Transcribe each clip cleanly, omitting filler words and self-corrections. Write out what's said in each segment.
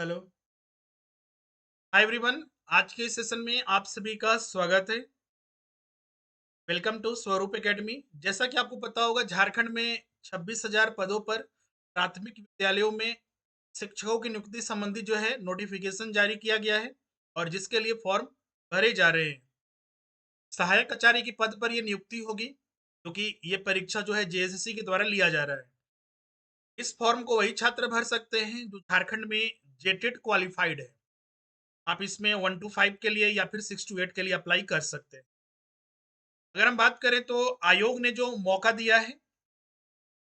Hello. Hi everyone. आज के इस सेशन में आप सभी का स्वागत है। वेलकम टू स्वरूप एकेडमी। जैसा कि आपको पता होगा, झारखंड में 26,000 पदों पर प्राथमिक विद्यालयों में शिक्षकों की नियुक्ति संबंधी जो है नोटिफिकेशन जारी किया गया है और जिसके लिए फॉर्म भरे जा रहे हैं। सहायक आचार्य के पद पर यह नियुक्ति होगी क्योंकि ये परीक्षा जो है जेएसएससी के द्वारा लिया जा रहा है। इस फॉर्म को वही छात्र भर सकते हैं जो झारखंड में जेटेट क्वालिफाइड है। आप इसमें 1 to 5 के लिए या फिर 6 to 8 के लिए अप्लाई कर सकते हैं। अगर हम बात करें तो आयोग ने जो मौका दिया है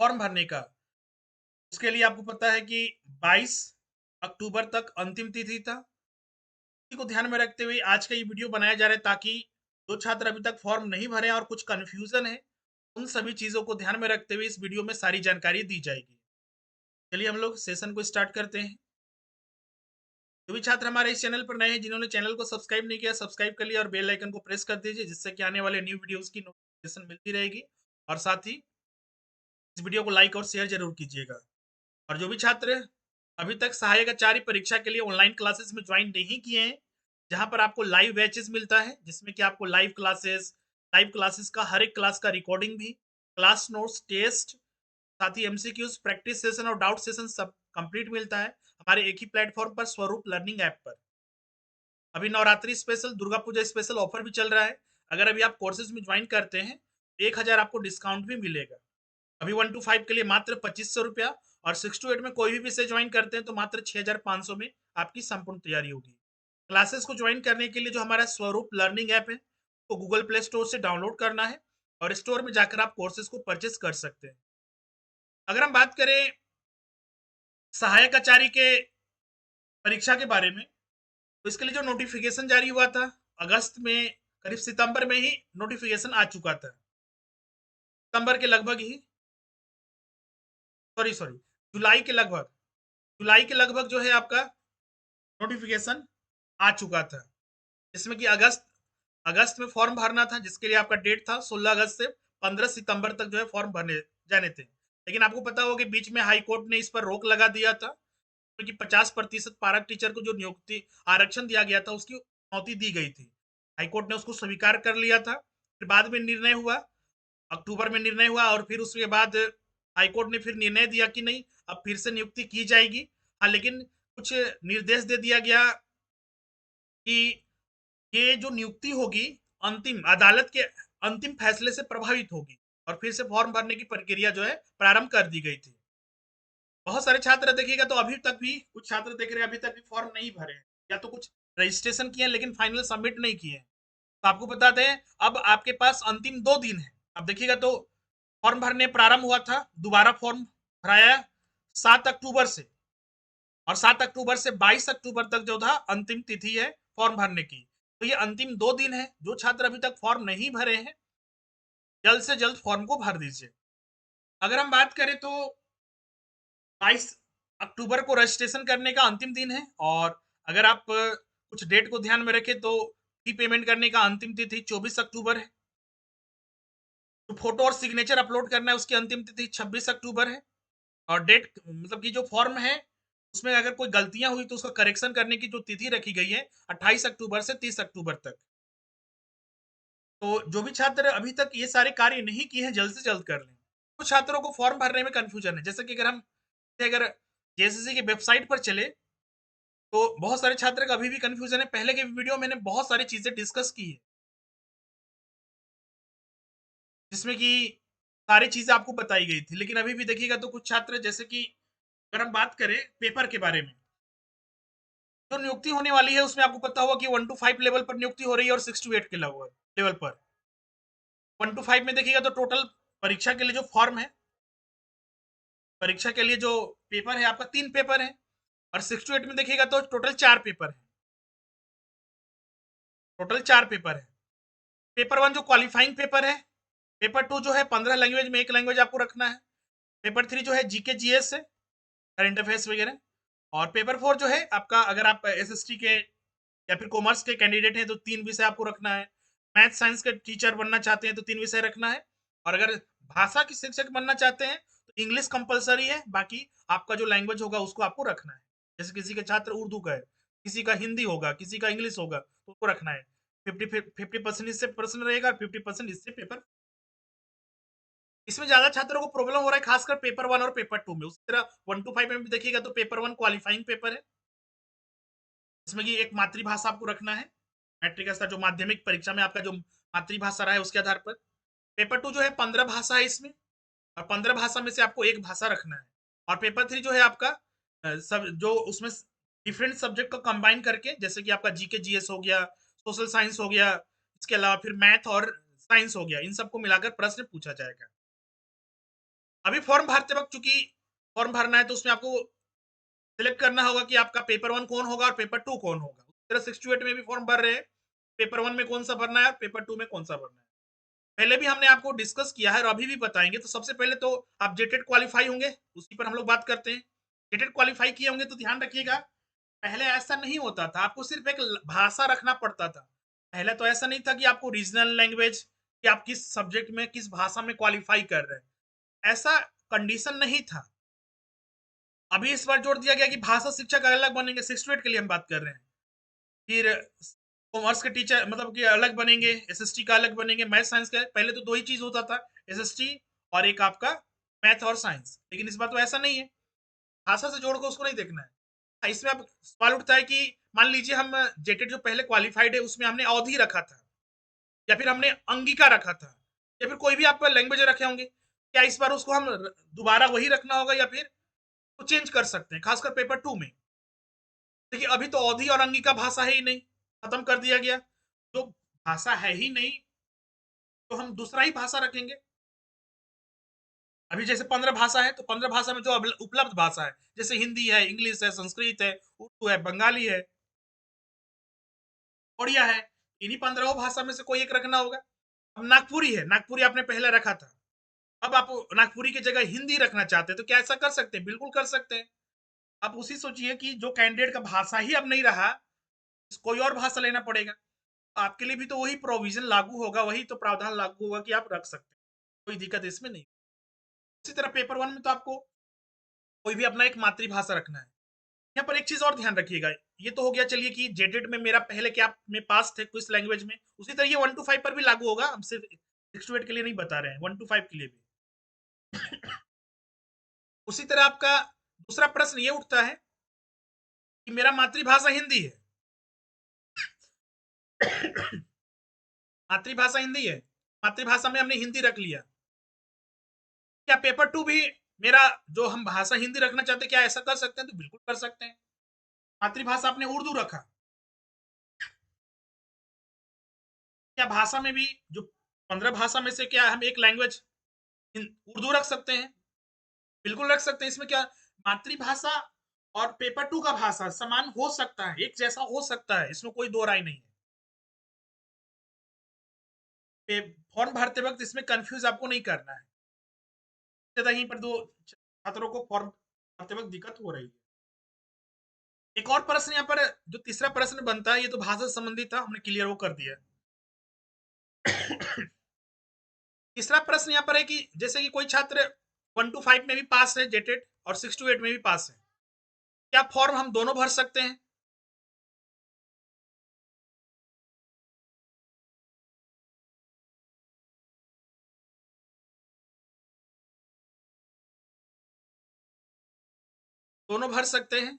फॉर्म भरने का, उसके लिए आपको पता है कि 22 अक्टूबर तक अंतिम तिथि था। इसी को ध्यान में रखते हुए आज का ये वीडियो बनाया जा रहा है ताकि जो छात्र अभी तक फॉर्म नहीं भरे हैं और कुछ कंफ्यूजन है, उन सभी चीज़ों को ध्यान में रखते हुए इस वीडियो में सारी जानकारी दी जाएगी। चलिए हम लोग सेशन को स्टार्ट करते हैं। जो भी छात्र हमारे इस चैनल पर नए हैं, जिन्होंने चैनल को सब्सक्राइब नहीं किया, सब्सक्राइब कर लिया और बेल आइकन को प्रेस कर दीजिए, जिससे कि आने वाले न्यू वीडियोस की नोटिफिकेशन मिलती रहेगी। और साथ ही इस वीडियो को लाइक और शेयर जरूर कीजिएगा। और जो भी छात्र अभी तक सहायक आचार्य परीक्षा के लिए ऑनलाइन क्लासेस में ज्वाइन नहीं किए हैं, जहां पर आपको लाइव बैचेस मिलता है जिसमें कि आपको लाइव क्लासेस का हर एक क्लास का रिकॉर्डिंग भी, क्लास नोट्स, टेस्ट, साथ ही एमसीक्यूज, प्रैक्टिस सेशन और डाउट सेशन सब कंप्लीट मिलता है हमारे एक ही प्लेटफॉर्म पर, स्वरूप लर्निंग ऐप पर। अभी Navratri special, Durga Puja special offer भी चल रहा है। अगर अभी आप कोर्सेज में ज्वाइन करते हैं तो 1,000 आपको डिस्काउंट भी मिलेगा। अभी 1 to 5 के लिए मात्र 2500 रुपया और 6 to 8 में कोई भी विषय ज्वाइन करते हैं तो मात्र 6,500 में आपकी संपूर्ण तैयारी होगी। क्लासेस को ज्वाइन करने के लिए जो हमारा स्वरूप लर्निंग ऐप है वो गूगल प्ले स्टोर से डाउनलोड करना है और स्टोर में जाकर आप कोर्सेज को परचेस कर सकते हैं। अगर हम बात करें सहायक आचार्य के परीक्षा के बारे में, तो इसके लिए जो नोटिफिकेशन जारी हुआ था अगस्त में, करीब सितंबर में ही नोटिफिकेशन आ चुका था। सितंबर के लगभग ही, सॉरी, जुलाई के लगभग जो है आपका नोटिफिकेशन आ चुका था। जिसमें कि अगस्त अगस्त में फॉर्म भरना था, जिसके लिए आपका डेट था 16 अगस्त से 15 सितंबर तक जो है फॉर्म भरने जाने थे। लेकिन आपको पता होगा कि बीच में हाई कोर्ट ने इस पर रोक लगा दिया था क्योंकि 50% पारक टीचर को जो नियुक्ति आरक्षण दिया गया था उसकी चुनौती दी गई थी। हाईकोर्ट ने उसको स्वीकार कर लिया था। फिर बाद में निर्णय हुआ, अक्टूबर में निर्णय हुआ और फिर उसके बाद हाईकोर्ट ने फिर निर्णय दिया कि नहीं, अब फिर से नियुक्ति की जाएगी। हाँ, लेकिन कुछ निर्देश दे दिया गया कि ये जो नियुक्ति होगी अंतिम अदालत के अंतिम फैसले से प्रभावित होगी और फिर से फॉर्म भरने की प्रक्रिया जो है प्रारंभ कर दी गई थी। बहुत सारे छात्र देखिएगा तो अभी तक भी कुछ छात्र देख रहे हैं अभी तक भी फॉर्म नहीं भरे हैं, या तो कुछ रजिस्ट्रेशन किए हैं लेकिन फाइनल सबमिट नहीं किए हैं। तो आपको बताते हैं अब आपके पास अंतिम 2 दिन है। अब देखिएगा तो फॉर्म भरने प्रारंभ हुआ था, दोबारा फॉर्म भराया 7 अक्टूबर से, और 7 अक्टूबर से 22 अक्टूबर तक जो था अंतिम तिथि है फॉर्म भरने की। तो ये अंतिम 2 दिन है। जो छात्र अभी तक फॉर्म नहीं भरे हैं जल्द से जल्द फॉर्म को भर दीजिए। अगर हम बात करें तो 22 अक्टूबर को रजिस्ट्रेशन करने का अंतिम दिन है, और अगर आप कुछ डेट को ध्यान में रखें तो फी पेमेंट करने का अंतिम तिथि 24 अक्टूबर है। तो फोटो और सिग्नेचर अपलोड करना है उसकी अंतिम तिथि 26 अक्टूबर है। और डेट मतलब कि जो फॉर्म है उसमें अगर कोई गलतियां हुई तो उसका करेक्शन करने की जो तिथि रखी गई है 28 अक्टूबर से 30 अक्टूबर तक। तो जो भी छात्र अभी तक ये सारे कार्य नहीं किए हैं जल्द से जल्द कर लें। कुछ छात्रों को फॉर्म भरने में कंफ्यूजन है, जैसे कि अगर जेएसएससी की वेबसाइट पर चले तो बहुत सारे छात्र का अभी भी कंफ्यूजन है। पहले के वीडियो में मैंने बहुत सारी चीजें डिस्कस की है जिसमें कि सारी चीजें आपको बताई गई थी, लेकिन अभी भी देखिएगा तो कुछ छात्र, जैसे कि अगर हम बात करें पेपर के बारे में, जो नियुक्ति होने वाली है उसमें आपको पता होगा कि 1 to 5 लेवल पर नियुक्ति हो रही है और 6 to 8 के लेवल पर। 1 to 5 में देखिएगा तो टोटल परीक्षा के लिए जो फॉर्म है, परीक्षा के लिए जो पेपर है आपका 3 पेपर है, और 6 to 8 में देखिएगा तो टोटल 4 पेपर है। टोटल 4 पेपर है। पेपर 1 जो क्वालिफाइंग पेपर है, पेपर 2 जो है 15 लैंग्वेज में एक लैंग्वेज आपको रखना है, पेपर 3 जो है जीके जीएस है, करंट अफेयर्स वगैरह, और पेपर 4 जो है आपका, अगर आप एसएसटी के या फिर कॉमर्स के कैंडिडेट हैं तो 3 विषय आपको रखना है। मैथ साइंस के टीचर बनना चाहते हैं तो 3 विषय रखना है, और अगर भाषा के शिक्षक बनना चाहते हैं तो इंग्लिश कंपलसरी है, बाकी आपका जो लैंग्वेज होगा उसको आपको रखना है। जैसे किसी का छात्र उर्दू का है, किसी का हिंदी होगा, किसी का इंग्लिश होगा, तो उसको रखना है। 50% इससे प्रश्न रहेगा, 50% इससे पेपर। इसमें ज़्यादा छात्रों को प्रॉब्लम हो रहा है, खासकर पेपर 1 और पेपर 2 में। उसी तरह 1 टू 5 में भी देखिएगा तो पेपर 1 क्वालिफाइंग पेपर है, जिसमें कि एक मातृभाषा आपको रखना है। मैट्रिक का जो माध्यमिक परीक्षा में आपका जो मातृभाषा रहा है उसके आधार पर। पेपर 2 जो है 15 भाषा है इसमें, और 15 भाषा में से आपको एक भाषा रखना है। और पेपर 3 जो है आपका सब जो उसमें डिफरेंट सब्जेक्ट को कंबाइन करके, जैसे कि आपका जीके जीएस हो गया, सोशल साइंस हो गया, इसके अलावा फिर मैथ और साइंस हो गया, इन सबको मिलाकर प्रश्न पूछा जाएगा। अभी फॉर्म भरते वक्त चूंकि फॉर्म भरना है तो उसमें आपको सिलेक्ट करना होगा कि आपका पेपर 1 कौन होगा और पेपर 2 कौन होगा। उसी तरह 6 टू 8 में भी फॉर्म भर रहे हैं, पेपर 1 में कौन सा भरना है और पेपर 2 में कौन सा भरना है। पहले भी हमने आपको डिस्कस किया है और अभी भी बताएँगे। तो सबसे पहले तो आप जेटेड क्वालीफाई होंगे, उसी पर हम लोग बात करते हैं। जेटेड क्वालीफाई किए होंगे तो ध्यान रखिएगा, पहले ऐसा नहीं होता था, आपको सिर्फ़ एक ल भाषा रखना पड़ता था। पहले तो ऐसा नहीं था कि आपको रीजनल लैंग्वेज कि आप किस सब्जेक्ट में, किस भाषा में क्वालीफाई कर रहे हैं, ऐसा कंडीशन नहीं था। अभी इस बार जोड़ दिया गया कि भाषा शिक्षक अलग बनेंगे, 6 टू 8 के लिए हम बात कर रहे हैं। फिर कॉमर्स के टीचर मतलब कि अलग बनेंगे, एसएसटी का अलग बनेंगे, मैथ साइंस का पहले तो 2 ही चीज़ होता था, एसएसटी और एक आपका मैथ और साइंस। लेकिन इस बार तो ऐसा नहीं है, भाषा से जोड़ के उसको नहीं देखना है। इसमें अब सवाल उठता है कि मान लीजिए हम जेटेड जो पहले क्वालिफाइड है उसमें हमने अवधि रखा था, या फिर हमने अंगिका रखा था, या फिर कोई भी आप लैंग्वेज रखे होंगे। क्या इस बार उसको हम दोबारा वही रखना होगा या फिर वो चेंज कर सकते हैं, खासकर पेपर 2 में? देखिए अभी तो अवधि और अंगिका भाषा है ही नहीं, खत्म कर दिया गया। जो भाषा है ही नहीं, तो हम दूसरा ही भाषा रखेंगे। अभी जैसे 15 भाषा है, तो 15 भाषा में जो उपलब्ध भाषा है, जैसे हिंदी है, इंग्लिश है, संस्कृत है, उर्दू है, बंगाली है, ओडिया है। इन्हीं 15 भाषा में से कोई एक रखना होगा। अब नागपुरी है, नागपुरी आपने पहले रखा था। अब आप नागपुरी की जगह हिंदी रखना चाहते हैं, तो क्या ऐसा कर सकते हैं? बिल्कुल कर सकते हैं। आप उसी सोचिए कि जो कैंडिडेट का भाषा ही अब नहीं रहा, कोई और भाषा लेना पड़ेगा। आपके लिए भी तो वही प्रोविज़न लागू होगा, वही तो प्रावधान लागू होगा कि आप रख सकते हैं। कोई दिक्कत इसमें नहीं। इसी तरह पेपर 1 में तो आपको कोई भी अपना एक मातृभाषा रखना है। यहाँ पर एक चीज़ और ध्यान रखिएगा, ये तो हो गया चलिए कि जेटेड में मेरा पहले क्या मैं पास थे किस लैंग्वेज में, उसी तरह ये 1 टू 5 पर भी लागू होगा, हम सिर्फ 6 टू 8 के लिए नहीं बता रहे हैं, 1 टू 5 के लिए भी। उसी तरह आपका दूसरा प्रश्न ये उठता है कि मेरा मातृभाषा हिंदी है। मातृभाषा हिंदी है, मातृभाषा में हमने हिंदी रख लिया। क्या पेपर 2 भी मेरा जो हम भाषा हिंदी रखना चाहते हैं, क्या ऐसा कर सकते हैं? तो बिल्कुल कर सकते हैं। मातृभाषा आपने उर्दू रखा, क्या भाषा में भी जो 15 भाषा में से क्या हम एक लैंग्वेज उर्दू रख सकते हैं? बिल्कुल रख सकते हैं। इसमें क्या मातृभाषा और पेपर 2 का भाषा समान हो सकता है, एक जैसा हो सकता है, इसमें कोई दो राय नहीं है। फॉर्म भरते वक्त इसमें कंफ्यूज आपको नहीं करना है, यहीं पर दो छात्रों को फॉर्म भरते वक्त दिक्कत हो रही है। एक और प्रश्न यहाँ पर जो तीसरा प्रश्न बनता है, ये तो भाषा से संबंधित था, हमने क्लियर वो कर दिया। तीसरा प्रश्न यहाँ पर है कि जैसे कि कोई छात्र 1 टू 5 में भी पास है जेटेड और 6 टू 8 में भी पास है, क्या फॉर्म हम दोनों भर सकते हैं? दोनों भर सकते हैं।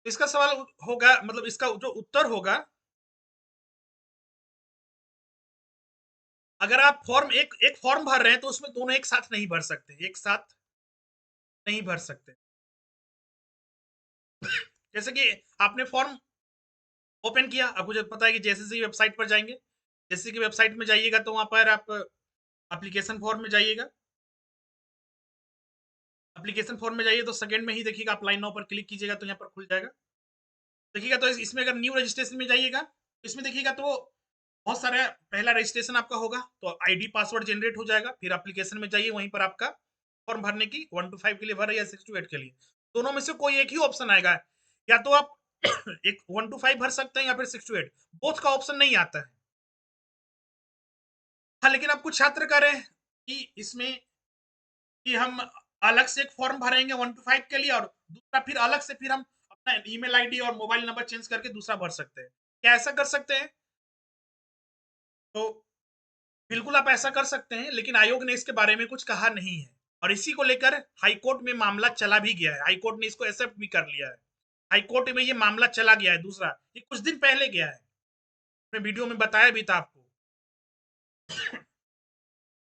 इसका सवाल होगा, मतलब इसका जो उत्तर होगा, अगर आप फॉर्म एक एक फॉर्म भर रहे हैं तो उसमें दोनों एक साथ नहीं भर सकते, एक साथ नहीं भर सकते। जैसे कि आपने फॉर्म ओपन किया, आपको जब पता है कि जेएसएससी की वेबसाइट पर जाएंगे, जेएसएससी की वेबसाइट में जाइएगा तो वहां पर आप एप्लीकेशन फॉर्म में जाइएगा। एप्लीकेशन फॉर्म में जाइए तो सेकंड में ही देखिएगा, अप्लाई नाउ पर क्लिक कीजिएगा तो यहाँ पर खुल जाएगा। देखिएगा तो इसमें अगर न्यू रजिस्ट्रेशन में जाइएगा, इसमें देखिएगा तो बहुत सारा पहला रजिस्ट्रेशन आपका होगा, तो आईडी पासवर्ड जनरेट हो जाएगा। फिर एप्लीकेशन में जाइए, वहीं पर आपका फॉर्म भरने की 1 टू 5 के लिए भर रहे या 6 टू 8 के लिए, दोनों में से कोई एक ही ऑप्शन आएगा। या तो आप एक 1 टू 5 भर सकते हैं या फिर 6 टू 8, बोथ का ऑप्शन नहीं आता है। हाँ, लेकिन अब कुछ छात्र कह रहे हैं कि इसमें कि हम अलग से एक फॉर्म भरेंगे 1 टू 5 के लिए और दूसरा फिर अलग से फिर हम अपना ईमेल आईडी और मोबाइल नंबर चेंज करके दूसरा भर सकते हैं। क्या ऐसा कर सकते हैं? तो बिल्कुल आप ऐसा कर सकते हैं, लेकिन आयोग ने इसके बारे में कुछ कहा नहीं है और इसी को लेकर हाई कोर्ट में मामला चला भी गया है। हाई कोर्ट ने इसको एक्सेप्ट भी कर लिया है। हाई कोर्ट में ये मामला चला गया है दूसरा, ये कुछ दिन पहले गया है। मैं वीडियो में बताया भी था आपको।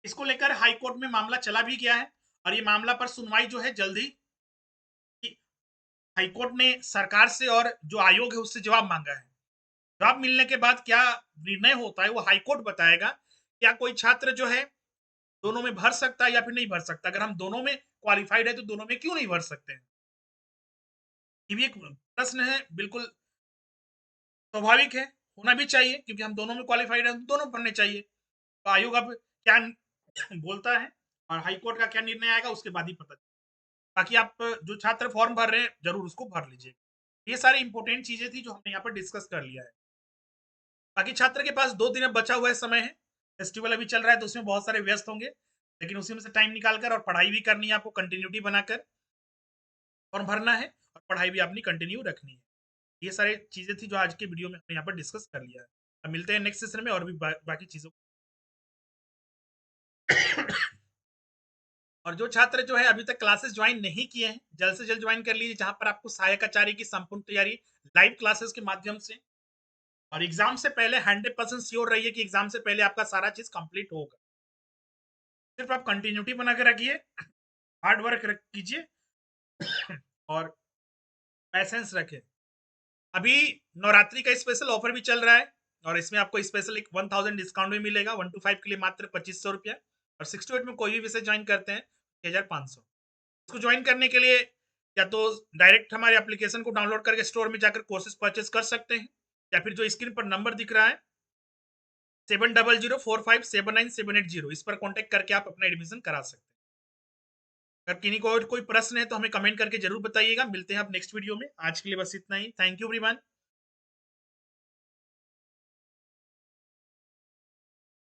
इसको लेकर हाई कोर्ट में मामला चला भी गया है और ये मामला पर सुनवाई जो है जल्दी हाई कोर्ट ने सरकार से और जो आयोग है उससे जवाब मांगा है। जवाब मिलने के बाद क्या निर्णय होता है वो हाई कोर्ट बताएगा। क्या कोई छात्र जो है दोनों में भर सकता है या फिर नहीं भर सकता? अगर हम दोनों में क्वालिफाइड है तो दोनों में क्यों नहीं भर सकते हैं? ये भी एक प्रश्न है, बिल्कुल स्वाभाविक है, होना भी चाहिए क्योंकि हम दोनों में क्वालिफाइड है तो दोनों भरने चाहिए। तो आयोग अब क्या बोलता है और हाई कोर्ट का क्या निर्णय आएगा उसके बाद ही पता चलेगा। बाकी आप जो छात्र फॉर्म भर रहे हैं जरूर उसको भर लीजिए। ये सारी इंपॉर्टेंट चीजें थी जो हमने यहाँ पर डिस्कस कर लिया है। बाकी छात्र के पास 2 दिन अब बचा हुआ है, समय है। फेस्टिवल अभी चल रहा है तो उसमें बहुत सारे व्यस्त होंगे, लेकिन उसी में से टाइम निकाल कर और पढ़ाई भी करनी है आपको, कंटिन्यूटी बनाकर फॉर्म भरना है और पढ़ाई भी अपनी कंटिन्यू रखनी है। ये सारी चीजें थी जो आज के वीडियो में हमने यहाँ पर डिस्कस कर लिया है। अब मिलते हैं नेक्स्ट सेशन में और भी बाकी चीजों और जो छात्र जो है अभी तक क्लासेस ज्वाइन नहीं किए हैं जल्द से जल्द ज्वाइन कर लीजिए, जहां पर आपको सहायक आचार्य की संपूर्ण तैयारी लाइव क्लासेस के माध्यम से और एग्जाम से पहले 100% श्योर रहिए कि एग्जाम से पहले आपका सारा चीज कंप्लीट होगा। सिर्फ आप कंटिन्यूटी बना के रखिए, हार्ड वर्क कीजिए और पैसेंस रखें। अभी नवरात्रि का स्पेशल ऑफर भी चल रहा है और इसमें आपको स्पेशल एक 1000 डिस्काउंट भी मिलेगा। 1 to 5 के लिए मात्र 2500 रुपया और 6 to 8 में कोई भी विषय ज्वाइन करते हैं 6500। इसको ज्वाइन करने के लिए या तो डायरेक्ट हमारे एप्लीकेशन को डाउनलोड करके स्टोर में जाकर कोर्सेज परचेज कर सकते हैं या फिर जो स्क्रीन पर नंबर दिख रहा है 7004579780 इस पर कॉन्टेक्ट करके आप अपना एडमिशन करा सकते हैं। अगर किन्हीं को और कोई प्रश्न है तो हमें कमेंट करके जरूर बताइएगा। मिलते हैं आप नेक्स्ट वीडियो में। आज के लिए बस इतना ही। Thank you everyone.